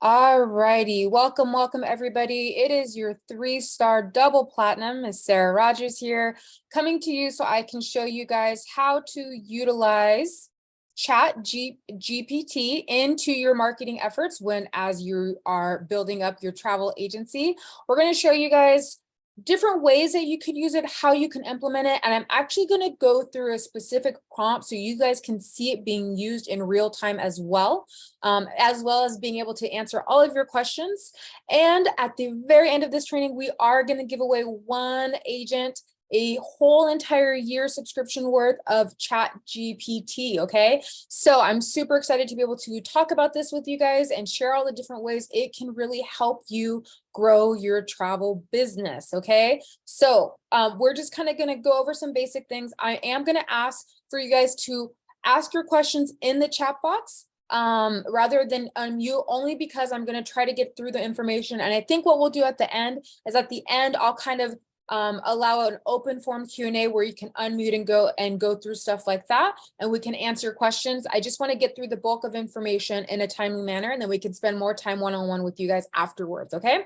Alrighty, welcome everybody. It is your 3-star double platinum. Miss Sarah Rogers here, coming to you so I can show you guys how to utilize Chat GPT into your marketing efforts as you are building up your travel agency. We're going to show you guys different ways that you could use it, how you can implement it, and I'm actually going to go through a specific prompt so you guys can see it being used in real time as well as being able to answer all of your questions. And at the very end of this training, we are going to give away one agent a whole entire year subscription worth of Chat GPT. Okay, so I'm super excited to be able to talk about this with you guys and share all the different ways it can really help you grow your travel business. Okay, so we're just kind of going to go over some basic things. I am going to ask for you guys to ask your questions in the chat box rather than unmute, only because I'm going to try to get through the information. And I think what we'll do at the end is I'll kind of allow an open form Q&A where you can unmute and go through stuff like that, and we can answer questions. I just want to get through the bulk of information in a timely manner, and then we can spend more time one-on-one with you guys afterwards. Okay,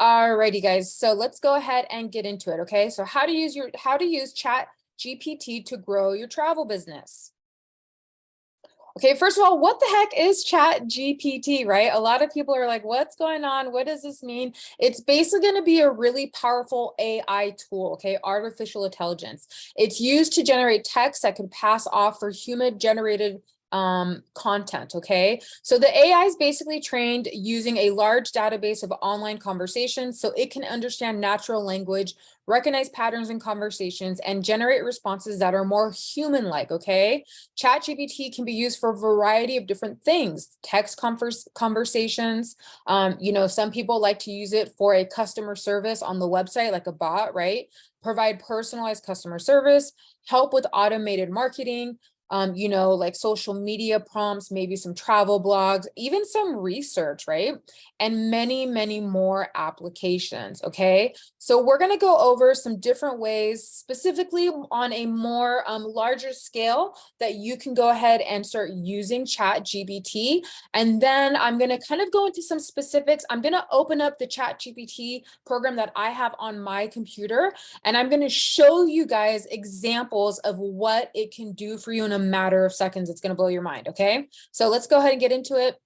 alrighty guys, so let's go ahead and get into it. Okay, so how to use Chat GPT to grow your travel business. Okay, first of all, what the heck is Chat GPT, right? A lot of people are like, what's going on? What does this mean? It's basically going to be a really powerful AI tool, okay? Artificial intelligence. It's used to generate text that can pass off for human generated content. Okay, so the AI is basically trained using a large database of online conversations, so it can understand natural language, recognize patterns in conversations, and generate responses that are more human-like. Okay, ChatGPT can be used for a variety of different things. Text conversations, some people like to use it for a customer service on the website, like a bot, right? Provide personalized customer service, help with automated marketing, like social media prompts, maybe some travel blogs, even some research, right? And many, many more applications. Okay, so we're going to go over some different ways, specifically on a more larger scale, that you can go ahead and start using Chat GPT. And then I'm going to kind of go into some specifics. I'm going to open up the Chat GPT program that I have on my computer, and I'm going to show you guys examples of what it can do for you in a matter of seconds. It's going to blow your mind. Okay, so let's go ahead and get into it.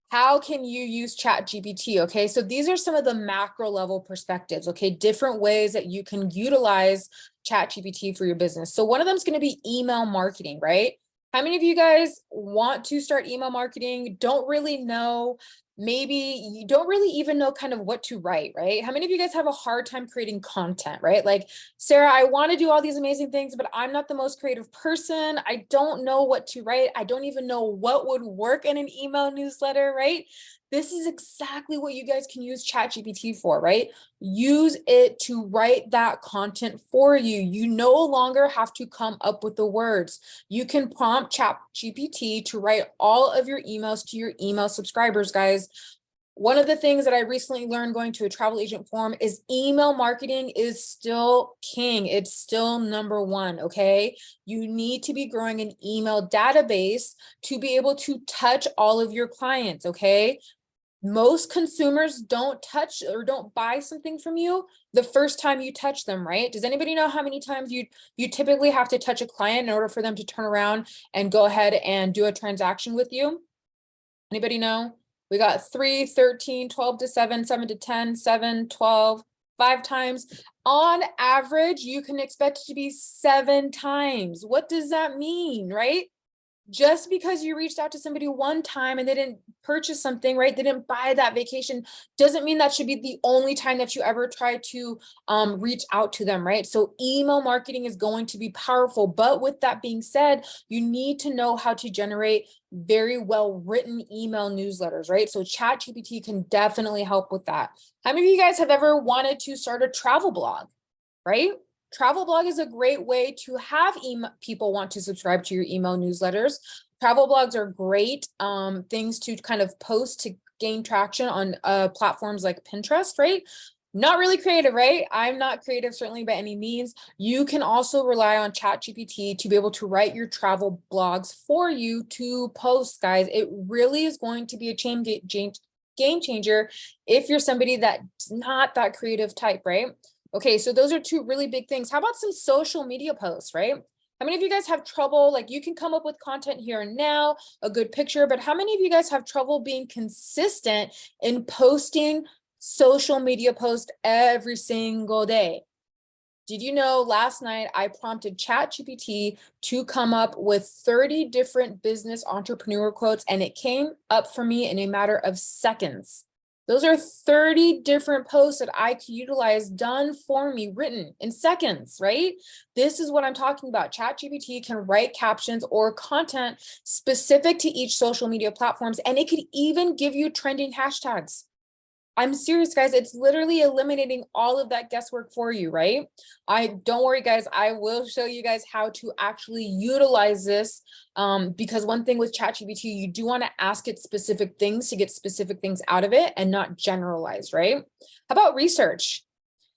How can you use Chat GPT? Okay, so these are some of the macro level perspectives. Okay, different ways that you can utilize Chat GPT for your business. So one of them is going to be email marketing, right? How many of you guys want to start email marketing, don't really know, maybe you don't really even know kind of what to write, right? How many of you guys have a hard time creating content, right? Like, Sarah, I want to do all these amazing things, but I'm not the most creative person. I don't know what to write. I don't even know what would work in an email newsletter, right? This is exactly what you guys can use ChatGPT for, right? Use it to write that content for you. You no longer have to come up with the words. You can prompt ChatGPT to write all of your emails to your email subscribers, guys. One of the things that I recently learned going to a travel agent forum is email marketing is still king. It's still number one, okay? You need to be growing an email database to be able to touch all of your clients, okay? Most consumers don't touch or don't buy something from you the first time you touch them, right? Does anybody know how many times you typically have to touch a client in order for them to turn around and go ahead and do a transaction with you? Anybody know? We got 3, 13, 12 to 7, 7 to 10, 7, 12, 5 times. On average, you can expect it to be 7 times. What does that mean, right? Just because you reached out to somebody one time and they didn't purchase something, right? They didn't buy that vacation, doesn't mean that should be the only time that you ever try to reach out to them, right? So email marketing is going to be powerful. But with that being said, you need to know how to generate very well written email newsletters, right? So ChatGPT can definitely help with that. How many of you guys have ever wanted to start a travel blog, right? Travel blog is a great way to have people want to subscribe to your email newsletters. Travel blogs are great things to kind of post to gain traction on platforms like Pinterest, right? Not really creative, right? I'm not creative, certainly by any means. You can also rely on Chat GPT to be able to write your travel blogs for you to post, guys. It really is going to be a game changer if you're somebody that's not that creative type, right? Okay, so those are two really big things. How about some social media posts, right? How many of you guys have trouble? Like, you can come up with content here and now, a good picture, but how many of you guys have trouble being consistent in posting social media post every single day? Did you know last night I prompted Chat GPT to come up with 30 different business entrepreneur quotes, and it came up for me in a matter of seconds. Those are 30 different posts that I could utilize, done for me, written in seconds, right? This is what I'm talking about. Chat GPT can write captions or content specific to each social media platforms, and it could even give you trending hashtags. I'm serious, guys. It's literally eliminating all of that guesswork for you, right? Don't worry, guys. I will show you guys how to actually utilize this. Because one thing with ChatGPT, you do want to ask it specific things to get specific things out of it and not generalize, right? How about research?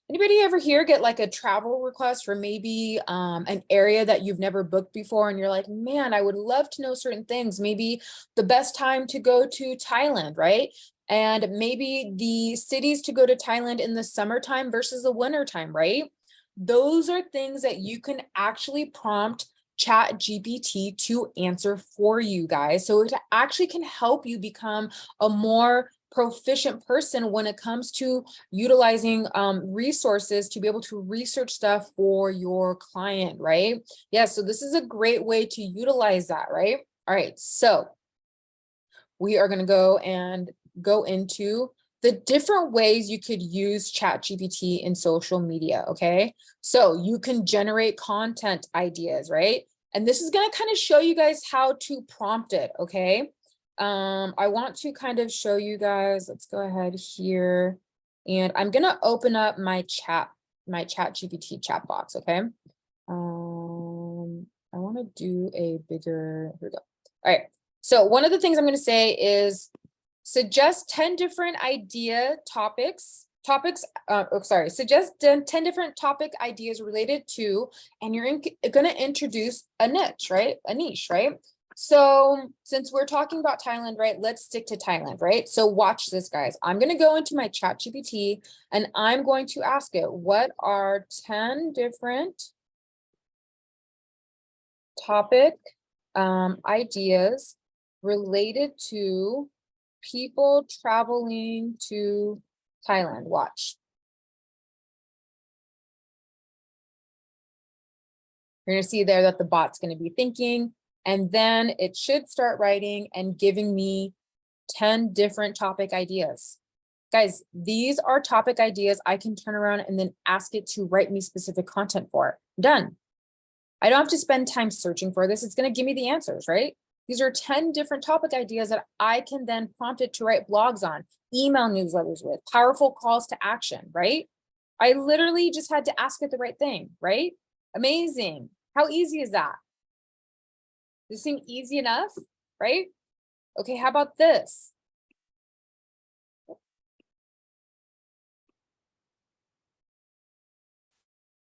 Anybody ever here get like a travel request for maybe an area that you've never booked before, and you're like, man, I would love to know certain things. Maybe the best time to go to Thailand, right? And maybe the cities to go to Thailand in the summertime versus the wintertime, right? Those are things that you can actually prompt Chat GPT to answer for you guys. So it actually can help you become a more proficient person when it comes to utilizing resources to be able to research stuff for your client, right? Yeah, so this is a great way to utilize that, right? All right, so we are going to go into the different ways you could use Chat GPT in social media, okay? So you can generate content ideas, right? And this is going to kind of show you guys how to prompt it, okay? I want to kind of show you guys, let's go ahead here. And I'm going to open up my Chat GPT chat box, okay? I want to do a bigger, here we go. All right. So one of the things I'm going to say is suggest 10 different suggest 10 different topic ideas related to, and you're going to introduce a niche, right? So since we're talking about Thailand, right, let's stick to Thailand, right? So watch this, guys. I'm going to go into my Chat GPT and I'm going to ask it, what are 10 different topic ideas related to people traveling to Thailand? Watch. You're going to see there that the bot's going to be thinking, and then it should start writing and giving me 10 different topic ideas. Guys, these are topic ideas I can turn around and then ask it to write me specific content for. Done. I don't have to spend time searching for this. It's going to give me the answers, right? These are 10 different topic ideas that I can then prompt it to write blogs on, email newsletters with, powerful calls to action, right? I literally just had to ask it the right thing, right? Amazing. How easy is that? Does this seem easy enough, right? Okay, how about this?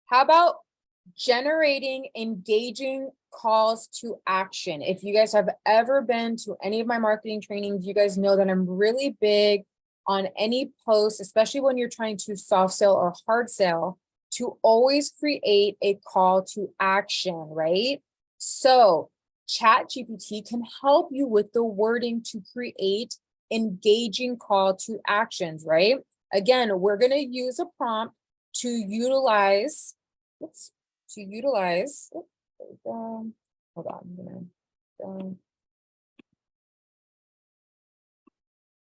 How about generating engaging calls to action? If you guys have ever been to any of my marketing trainings, you guys know that I'm really big on any post, especially when you're trying to soft sell or hard sell, to always create a call to action, right? So Chat GPT can help you with the wording to create engaging call to actions, right? Again, we're going to use a prompt to utilize, hold on,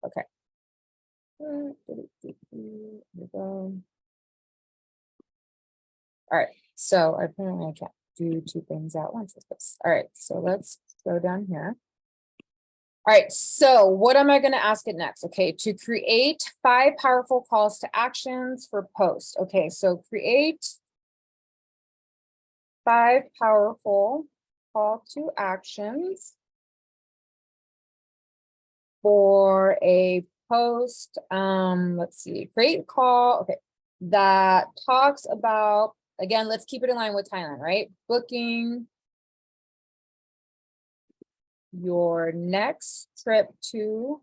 okay. All right, so apparently I can't do two things at once with this. All right, so let's go down here. All right, so what am I going to ask it next? Okay, to create 5 powerful calls to actions for post. Okay, so create 5 powerful call to actions for a post. Let's see, create call. Okay, that talks about, again, let's keep it in line with Thailand, right? Booking your next trip to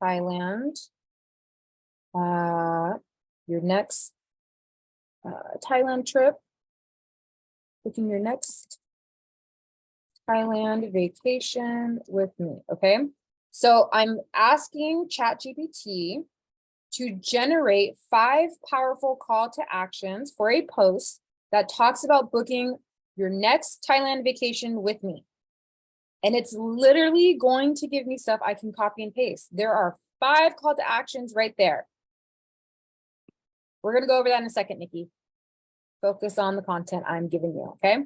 Thailand, your next Thailand trip, booking your next Thailand vacation with me, okay? So I'm asking Chat GPT to generate 5 powerful call to actions for a post that talks about booking your next Thailand vacation with me. And it's literally going to give me stuff I can copy and paste. There are 5 call to actions right there. We're gonna go over that in a second, Nikki. Focus on the content I'm giving you, okay?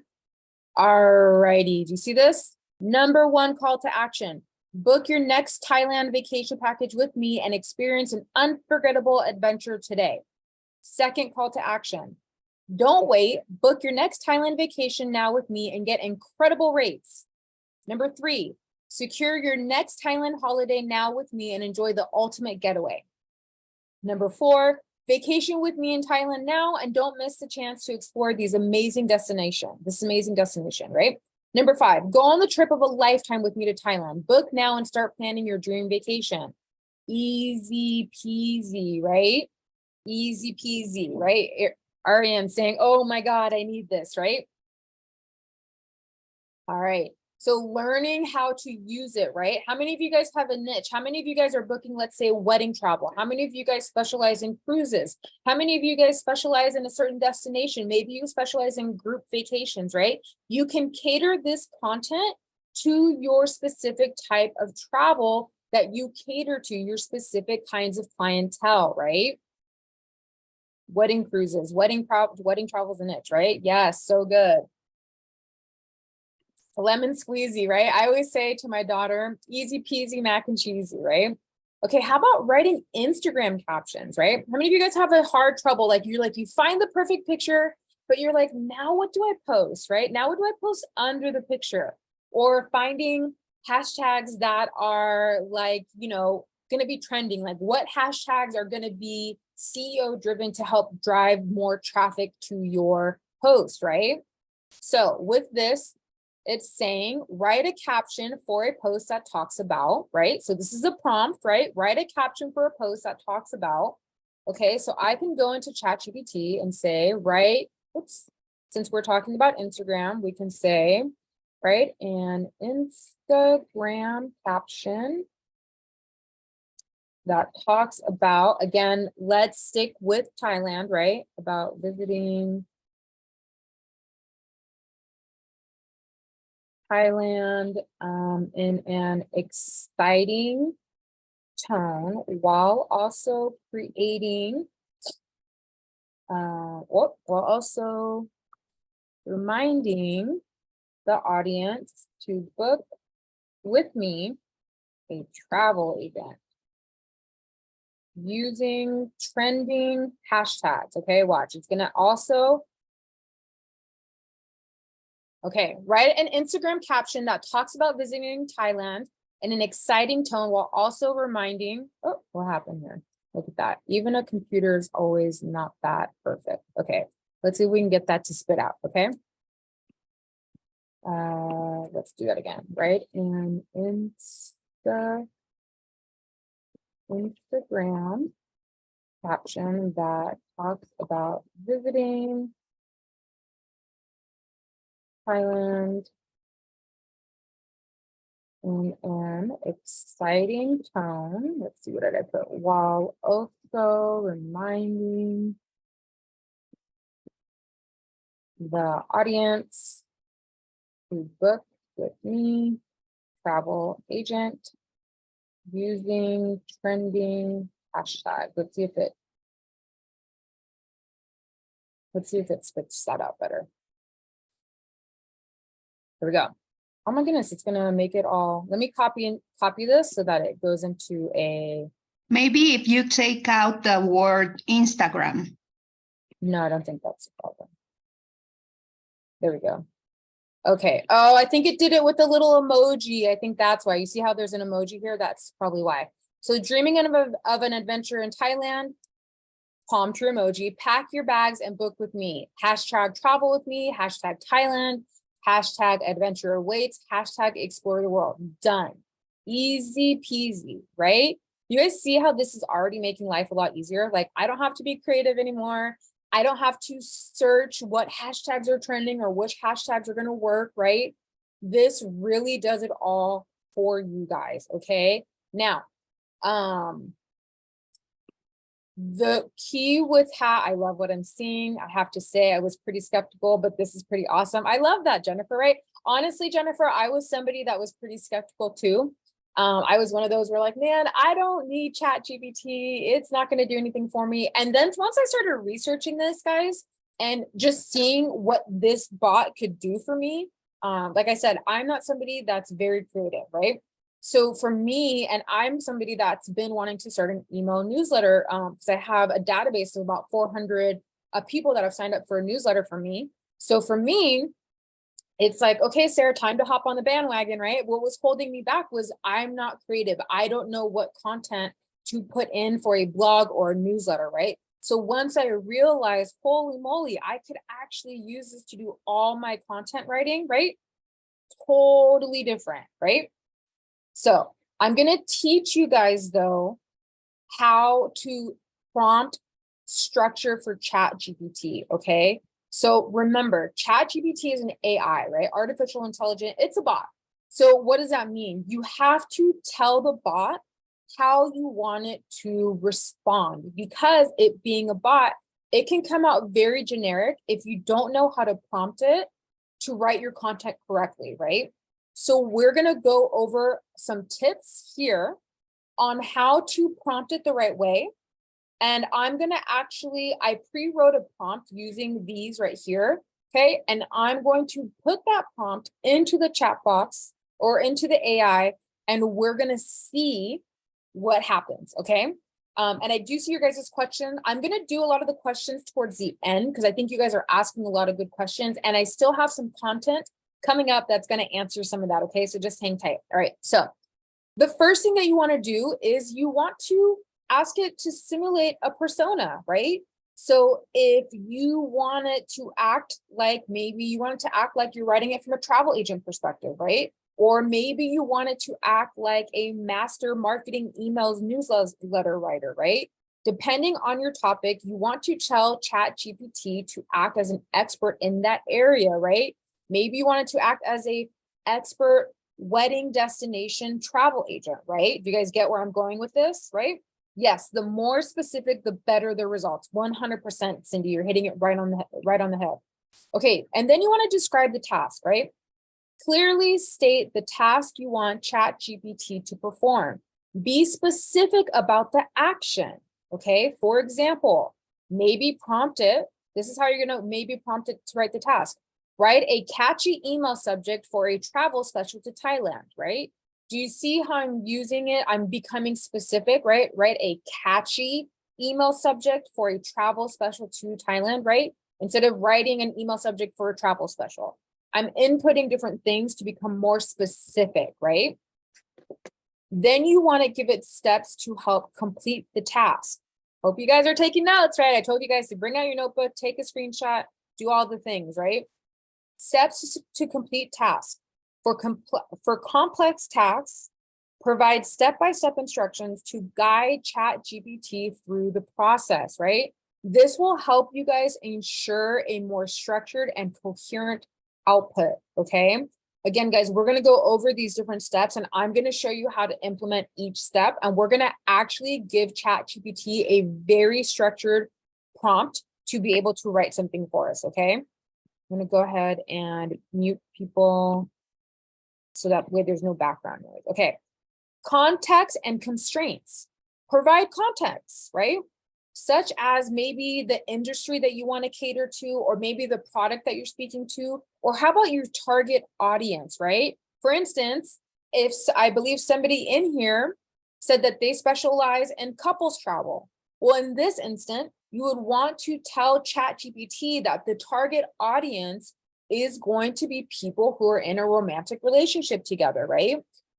Alrighty, do you see this? Number 1 call to action. Book your next Thailand vacation package with me and experience an unforgettable adventure today. Second call to action. Don't wait, book your next Thailand vacation now with me and get incredible rates. Number 3, secure your next Thailand holiday now with me and enjoy the ultimate getaway. Number 4, vacation with me in Thailand now and don't miss the chance to explore this amazing destination, right? Number 5, go on the trip of a lifetime with me to Thailand. Book now and start planning your dream vacation. Easy peasy, right? Easy peasy, right? REM saying, oh my God, I need this, right? All right. So learning how to use it, right? How many of you guys have a niche? How many of you guys are booking, let's say, wedding travel? How many of you guys specialize in cruises? How many of you guys specialize in a certain destination? Maybe you specialize in group vacations, right? You can cater this content to your specific type of travel that you cater to, your specific kinds of clientele, right? Wedding cruises, wedding travel is a niche, right? Yes, so good. Lemon squeezy, right? I always say to my daughter, easy peasy mac and cheesy, right? Okay, how about writing Instagram captions, right? How many of you guys have a hard trouble? Like you find the perfect picture, but you're like, now what do I post, right? Now what do I post under the picture? Or finding hashtags that are like, gonna be trending. Like what hashtags are gonna be CEO driven to help drive more traffic to your post, right? So with this, it's saying, write a caption for a post that talks about, right? So this is a prompt, right? Write a caption for a post that talks about. Okay, so I can go into Chat GPT and say, since we're talking about Instagram, we can say, write an Instagram caption that talks about, again, let's stick with Thailand, right? About visiting Thailand in an exciting tone while also creating, while also reminding the audience to book with me a travel event using trending hashtags. Okay, watch. It's gonna also, okay, write an Instagram caption that talks about visiting Thailand in an exciting tone while also reminding, oh, what happened here? Look at that. Even a computer is always not that perfect. Okay, let's see if we can get that to spit out, okay? Let's do that again, right? And Instagram caption that talks about visiting Thailand in an exciting tone. Let's see, what did I put? While also reminding the audience to book with me, travel agent, using trending hashtag. Let's see if it spits that out better. Here we go. Oh my goodness, it's gonna make it all. Let me copy this so that it goes into a. Maybe if you take out the word Instagram. No, I don't think that's the problem. There we go. Okay. Oh, I think it did it with a little emoji. I think that's why. You see how there's an emoji here? That's probably why. So dreaming of an adventure in Thailand, palm tree emoji, pack your bags and book with me, hashtag travel with me, hashtag Thailand, hashtag adventure awaits, hashtag explore the world. Done. Easy peasy, right? You guys see how this is already making life a lot easier? Like, I don't have to be creative anymore. I don't have to search what hashtags are trending or which hashtags are going to work, right? This really does it all for you guys, okay? Now, the key with how I love what I'm seeing. I have to say I was pretty skeptical, but this is pretty awesome. I love that, Jennifer, right? Honestly, Jennifer, I was somebody that was pretty skeptical too. I was one of those where like, man, I don't need Chat GPT. It's not going to do anything for me. And then once I started researching this, guys, and just seeing what this bot could do for me, like I said, I'm not somebody that's very creative, right? So for me, and I'm somebody that's been wanting to start an email newsletter because I have a database of about 400 people that have signed up for a newsletter for me. So for me, it's like, okay, Sarah, time to hop on the bandwagon, right? What was holding me back was I'm not creative. I don't know what content to put in for a blog or a newsletter, right? So once I realized, holy moly, I could actually use this to do all my content writing, right? Totally different, right? So I'm going to teach you guys though, how to prompt structure for Chat GPT, okay? So remember, Chat GPT is an AI, right? Artificial intelligence, it's a bot. So what does that mean? You have to tell the bot how you want it to respond, because it being a bot, it can come out very generic if you don't know how to prompt it to write your content correctly, right? So we're going to go over some tips here on how to prompt it the right way. And I'm going to actually, I pre-wrote a prompt using these right here. Okay. And I'm going to put that prompt into the chat box or into the AI, and we're going to see what happens. Okay. And I do see your guys' question. I'm going to do a lot of the questions towards the end because I think you guys are asking a lot of good questions, and I still have some content coming up that's going to answer some of that. Okay. So just hang tight. All right. So the first thing that you want to do is you want to ask it to simulate a persona, right? So if you want it to act like, maybe you want it to act like you're writing it from a travel agent perspective, right? Or maybe you want it to act like a master marketing emails newsletter writer, right? Depending on your topic, you want to tell Chat GPT to act as an expert in that area, right? Maybe you want it to act as a expert wedding destination travel agent, right? Do you guys get where I'm going with this, right? Yes, the more specific, the better the results. 100%, Cindy, you're hitting it right on the head. Okay, and then you want to describe the task, right? Clearly state the task you want Chat GPT to perform. Be specific about the action, okay? For example, maybe prompt it. This is how you're going to maybe prompt it to write the task. Write a catchy email subject for a travel special to Thailand, right? Do you see how I'm using it? I'm becoming specific, right? Write a catchy email subject for a travel special to Thailand, right? Instead of writing an email subject for a travel special. I'm inputting different things to become more specific, right? Then you want to give it steps to help complete the task. Hope you guys are taking notes, right? I told you guys to bring out your notebook, take a screenshot, do all the things, right? Steps to complete tasks. For complex tasks, provide step-by-step instructions to guide Chat GPT through the process, right? This will help you guys ensure a more structured and coherent output, okay? Again, guys, we're going to go over these different steps, and I'm going to show you how to implement each step, and we're going to actually give Chat GPT a very structured prompt to be able to write something for us, okay? I'm going to go ahead and mute people so that way there's no background noise. Okay, context and constraints. Provide context, right? Such as maybe the industry that you want to cater to, or maybe the product that you're speaking to, or how about your target audience, right? For instance, if I believe somebody in here said that they specialize in couples travel. Well, in this instant, you would want to tell ChatGPT that the target audience is going to be people who are in a romantic relationship together, right?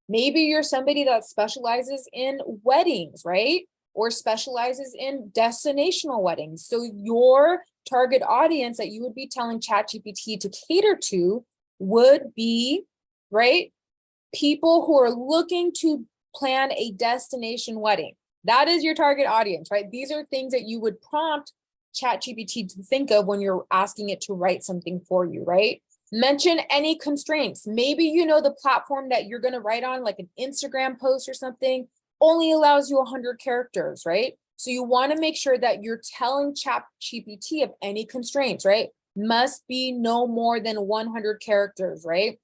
Maybe you're somebody that specializes in weddings, right? or specializes in destinational weddings. So your target audience that you would be telling Chat GPT to cater to would be, right, people who are looking to plan a destination wedding. That is your target audience, right? These are things that you would prompt Chat GPT to think of when you're asking it to write something for you, right? Mention any constraints. Maybe you know the platform that you're going to write on, like an Instagram post or something, only allows you 100 characters, right? So you want to make sure that you're telling Chat GPT of any constraints, right? Must be no more than 100 characters, right?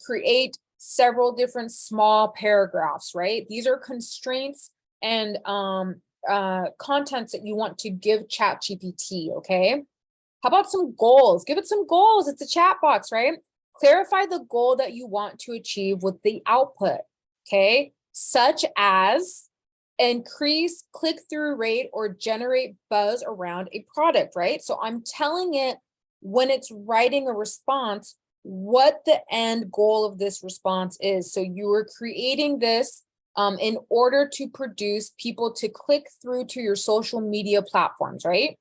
Create several different small paragraphs, right? These are constraints and contents that you want to give Chat GPT, okay? How about some goals? Give it some goals. It's a chat box, right? Clarify the goal that you want to achieve with the output, okay? Such as increase click-through rate or generate buzz around a product, right? So I'm telling it when it's writing a response, what the end goal of this response is. So you are creating this in order to produce people to click through to your social media platforms, right?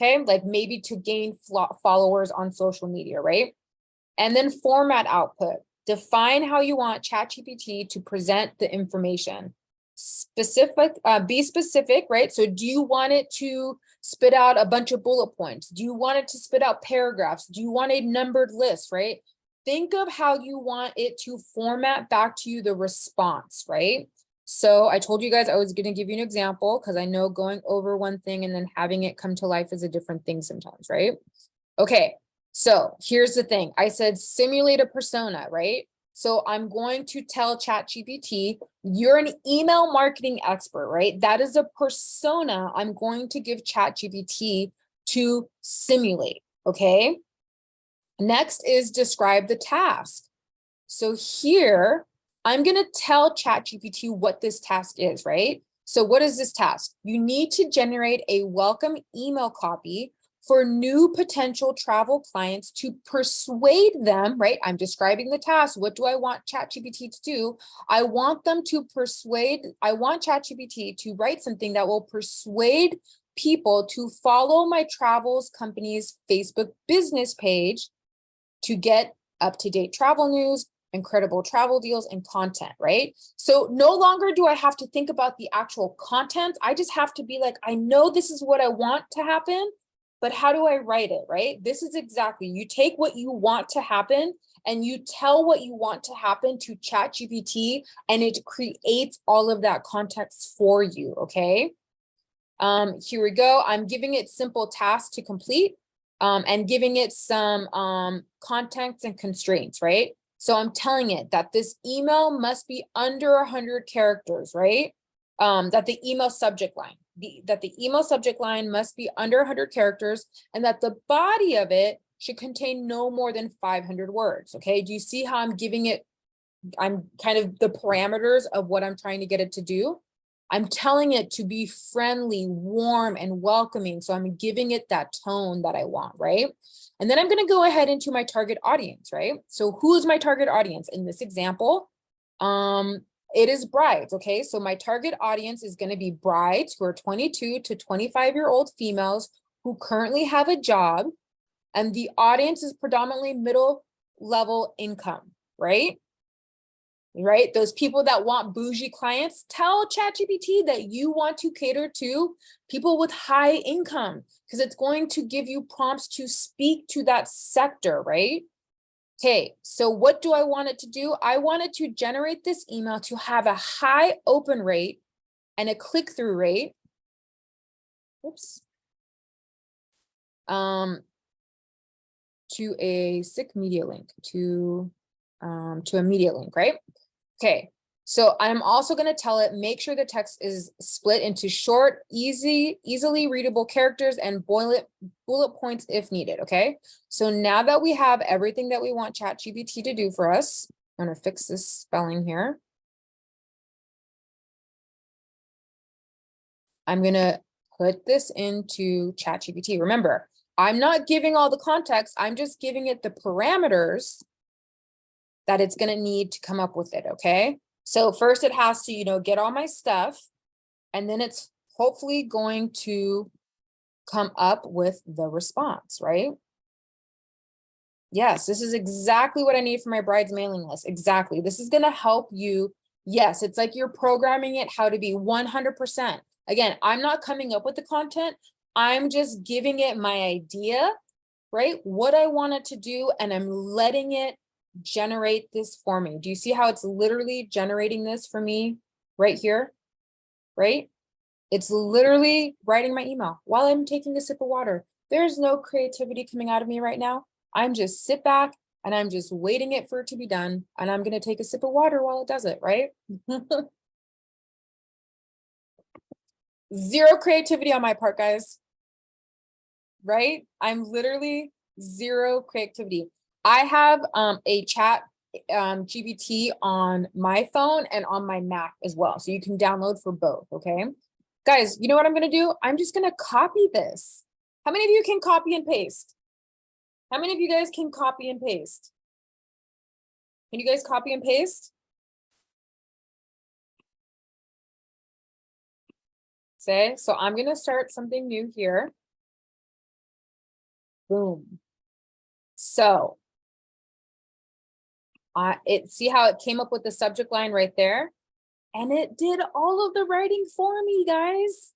Okay, like maybe to gain followers on social media, right? And then format output. Define how you want ChatGPT to present the information. Be specific, right? So do you want it to spit out a bunch of bullet points? Do you want it to spit out paragraphs? Do you want a numbered list, right? Think of how you want it to format back to you the response, right? So I told you guys I was going to give you an example because I know going over one thing and then having it come to life is a different thing sometimes, right? Okay, so here's the thing. I said simulate a persona, right? So I'm going to tell ChatGPT, you're an email marketing expert, right? That is a persona I'm going to give ChatGPT to simulate, okay? Next is describe the task. So here, I'm going to tell ChatGPT what this task is, right? So what is this task? You need to generate a welcome email copy for new potential travel clients to persuade them, right? I'm describing the task. What do I want ChatGPT to do? I want ChatGPT to write something that will persuade people to follow my travels company's Facebook business page to get up-to-date travel news, incredible travel deals, and content, right? So no longer do I have to think about the actual content. I just have to be like, I know this is what I want to happen, but how do I write it, right? This is exactly, you take what you want to happen and you tell what you want to happen to ChatGPT and it creates all of that context for you, okay? Here we go. I'm giving it simple tasks to complete and giving it some contexts and constraints, right? So I'm telling it that this email must be under 100 characters, right? That the email subject line, must be under 100 characters and that the body of it should contain no more than 500 words, okay? Do you see how I'm giving it, I'm kind of the parameters of what I'm trying to get it to do? I'm telling it to be friendly, warm, and welcoming. So I'm giving it that tone that I want, right? And then I'm going to go ahead into my target audience, right? So who is my target audience in this example? It is brides, okay? So my target audience is going to be brides who are 22 to 25-year-old females who currently have a job, and the audience is predominantly middle level income, right? Right? Those people that want bougie clients, tell ChatGPT that you want to cater to people with high income because it's going to give you prompts to speak to that sector, right? Okay, so what do I want it to do? I want it to generate this email to have a high open rate and a click-through rate. Oops. To a sick media link, to a media link, right? Okay, so I'm also going to tell it, make sure the text is split into short, easily readable characters and bullet points if needed, okay? So now that we have everything that we want ChatGPT to do for us, I'm going to fix this spelling here. I'm going to put this into ChatGPT. Remember, I'm not giving all the context. I'm just giving it the parameters that it's going to need to come up with it, okay? So first it has to, get all my stuff. And then it's hopefully going to come up with the response, right? Yes, this is exactly what I need for my bride's mailing list. Exactly. This is going to help you. Yes, it's like you're programming it how to be 100%. Again, I'm not coming up with the content. I'm just giving it my idea, right? What I want it to do, and I'm letting it generate this for me. Do you see how it's literally generating this for me right here, right? It's literally writing my email while I'm taking a sip of water. There's no creativity coming out of me right now. I'm just sit back and I'm just waiting it for it to be done. And I'm going to take a sip of water while it does it, right? Zero creativity on my part, guys. Right? I'm literally zero creativity. I have a Chat GPT on my phone and on my Mac as well. So you can download for both, okay? Guys, you know what I'm going to do? I'm just going to copy this. How many of you can copy and paste? How many of you guys can copy and paste? Can you guys copy and paste? Say, so I'm going to start something new here. Boom. So see how it came up with the subject line right there? And it did all of the writing for me, guys.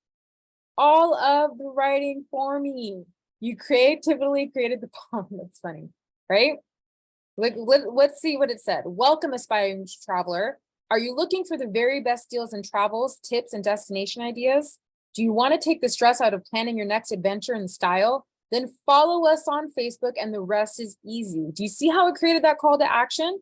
All of the writing for me. You creatively created the poem. That's funny, right? Let's see what it said. Welcome, aspiring traveler. Are you looking for the very best deals in travels, tips, and destination ideas? Do you want to take the stress out of planning your next adventure in style? Then follow us on Facebook and the rest is easy. Do you see how it created that call to action?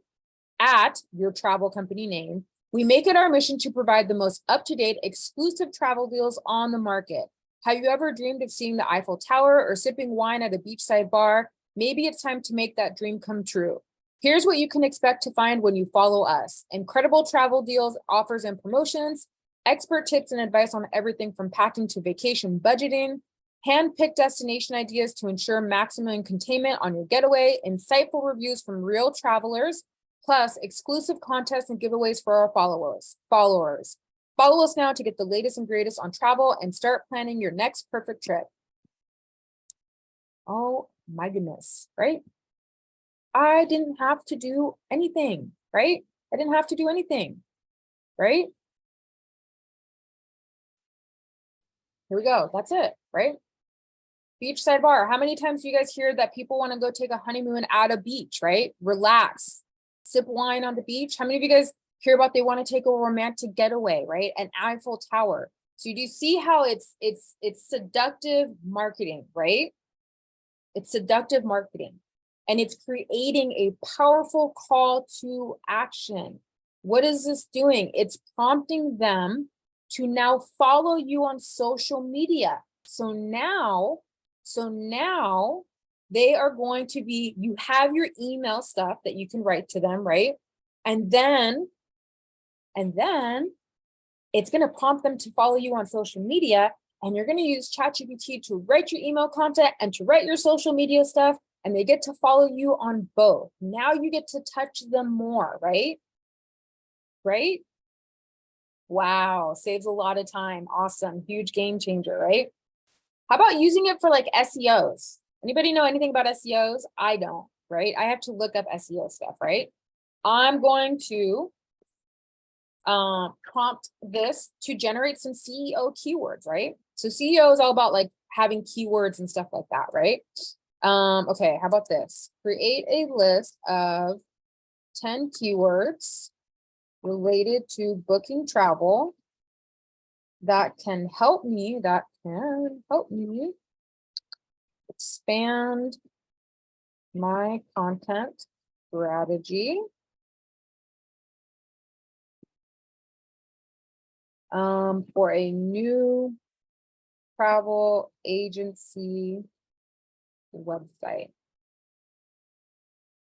At your travel company name, we make it our mission to provide the most up-to-date exclusive travel deals on the market. Have you ever dreamed of seeing the Eiffel Tower or sipping wine at a beachside bar? Maybe it's time to make that dream come true. Here's what you can expect to find when you follow us. Incredible travel deals, offers, and promotions, expert tips and advice on everything from packing to vacation budgeting, hand-picked destination ideas to ensure maximum containment on your getaway, insightful reviews from real travelers, plus exclusive contests and giveaways for our followers. Follow us now to get the latest and greatest on travel and start planning your next perfect trip. Oh my goodness, right? I didn't have to do anything, right? I didn't have to do anything, right? Here we go. That's it, right? Beachside bar. How many times do you guys hear that people want to go take a honeymoon at a beach, right? Relax, sip wine on the beach. How many of you guys hear about they want to take a romantic getaway, right? An Eiffel Tower. So do you see how it's seductive marketing, right? It's seductive marketing. And it's creating a powerful call to action. What is this doing? It's prompting them to now follow you on social media. So now they are going to be, you have your email stuff that you can write to them, right? And then it's going to prompt them to follow you on social media. And you're going to use Chat GPT to write your email content and to write your social media stuff. And they get to follow you on both. Now you get to touch them more, right? Right? Wow, saves a lot of time. Awesome, huge game changer, right? How about using it for like SEOs? Anybody know anything about SEOs? I don't, right? I have to look up SEO stuff, right? I'm going to prompt this to generate some CEO keywords, right? So CEO is all about like having keywords and stuff like that, right? Okay, how about this? Create a list of 10 keywords related to booking travel that can help me expand my content strategy for a new travel agency website.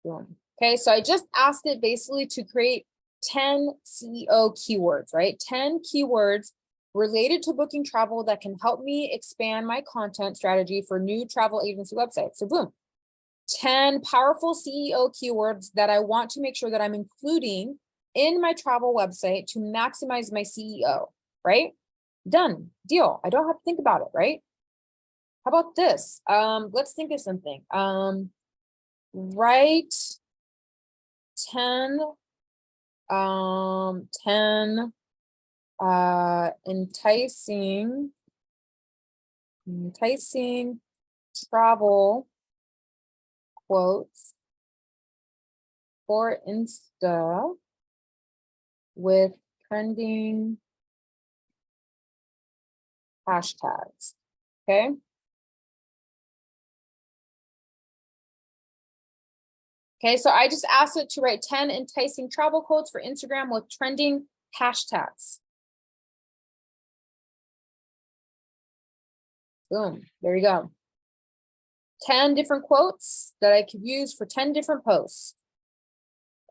Boom. Okay, so I just asked it basically to create 10 CEO keywords, right? 10 keywords related to booking travel that can help me expand my content strategy for new travel agency websites. So boom, 10 powerful CEO keywords that I want to make sure that I'm including in my travel website to maximize my CEO, right? Done, deal. I don't have to think about it, right? How about this? Let's think of something. Write 10 enticing travel quotes for Insta with trending hashtags. Okay. Okay, so I just asked it to write 10 enticing travel quotes for Instagram with trending hashtags. Boom, there you go. 10 different quotes that I could use for 10 different posts.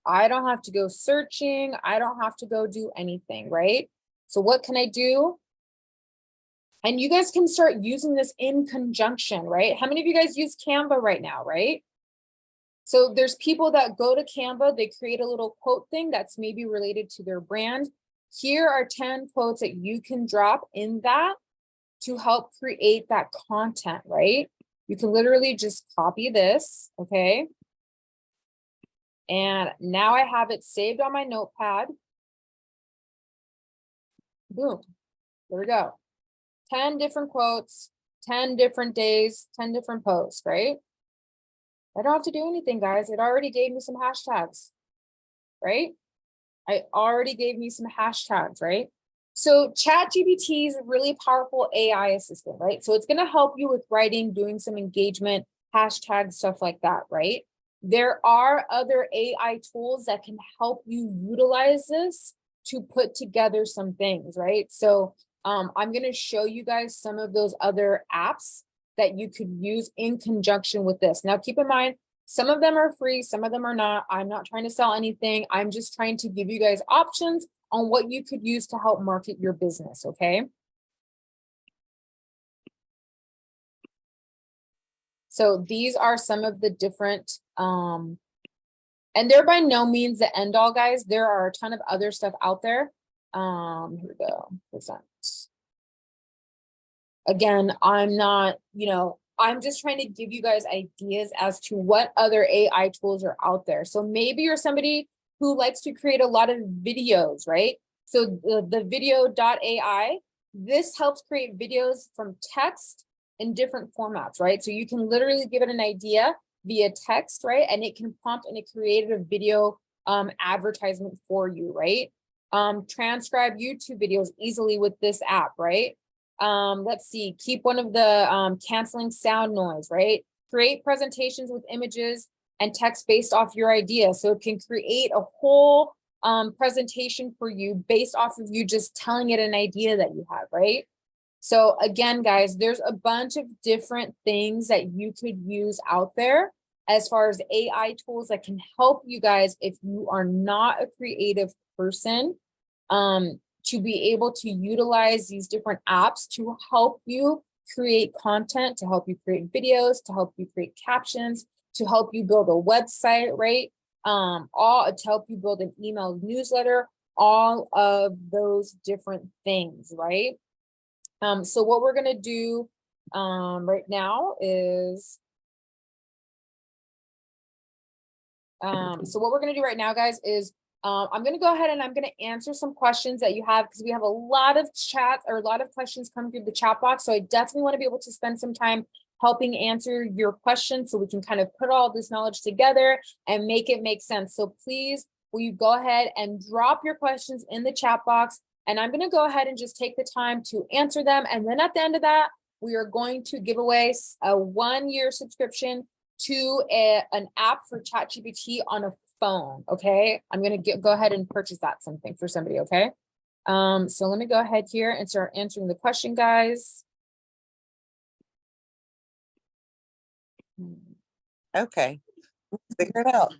I don't have to go searching. I don't have to go do anything, right? So what can I do? And you guys can start using this in conjunction, right? How many of you guys use Canva right now, right? So there's people that go to Canva, they create a little quote thing that's maybe related to their brand. Here are 10 quotes that you can drop in that to help create that content, right? You can literally just copy this, okay? And now I have it saved on my notepad. Boom, there we go. 10 different quotes, 10 different days, 10 different posts, right? I don't have to do anything, guys. It already gave me some hashtags, right? I already gave me some hashtags, right? So Chat GPT is a really powerful AI assistant, right? So it's going to help you with writing, doing some engagement, hashtags, stuff like that, right? There are other AI tools that can help you utilize this to put together some things, right? So I'm going to show you guys some of those other apps that you could use in conjunction with this. Now, keep in mind, some of them are free, some of them are not. I'm not trying to sell anything. I'm just trying to give you guys options on what you could use to help market your business, okay? So these are some of the different, and they're by no means the end all, guys. There are a ton of other stuff out there. Here we go, present. Again, I'm not, I'm just trying to give you guys ideas as to what other AI tools are out there. So maybe you're somebody who likes to create a lot of videos, right? So the video.ai, this helps create videos from text in different formats, right? So you can literally give it an idea via text, right? And it can prompt and it created a video advertisement for you, right? Transcribe YouTube videos easily with this app, right? Let's see, keep one of the canceling sound noise, right? Create presentations with images and text based off your idea. So it can create a whole presentation for you based off of you just telling it an idea that you have, right? So again, guys, there's a bunch of different things that you could use out there as far as AI tools that can help you guys if you are not a creative person, to be able to utilize these different apps to help you create content, to help you create videos, to help you create captions, to help you build a website, right? All to help you build an email newsletter, all of those different things, right? So what we're gonna do right now is, guys, is I'm going to go ahead and I'm going to answer some questions that you have because we have a lot of chats or a lot of questions come through the chat box. So I definitely want to be able to spend some time helping answer your questions so we can kind of put all this knowledge together and make it make sense. So please, will you go ahead and drop your questions in the chat box? And I'm going to go ahead and just take the time to answer them. And then at the end of that, we are going to give away a 1-year subscription to an app for Chat GPT on a phone. Okay, I'm gonna go ahead and purchase that something for somebody. Okay, so let me go ahead here and start answering the question, guys. Okay, figure it out.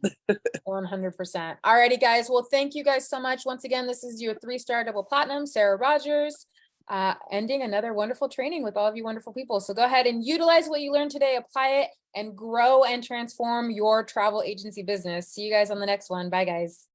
100%. Alrighty, guys. Well, thank you guys so much. Once again, this is your 3-star double platinum, Sarah Rogers, ending another wonderful training with all of you wonderful people. So go ahead and utilize what you learned today, apply it, and grow and transform your travel agency business. See you guys on the next one. Bye, guys.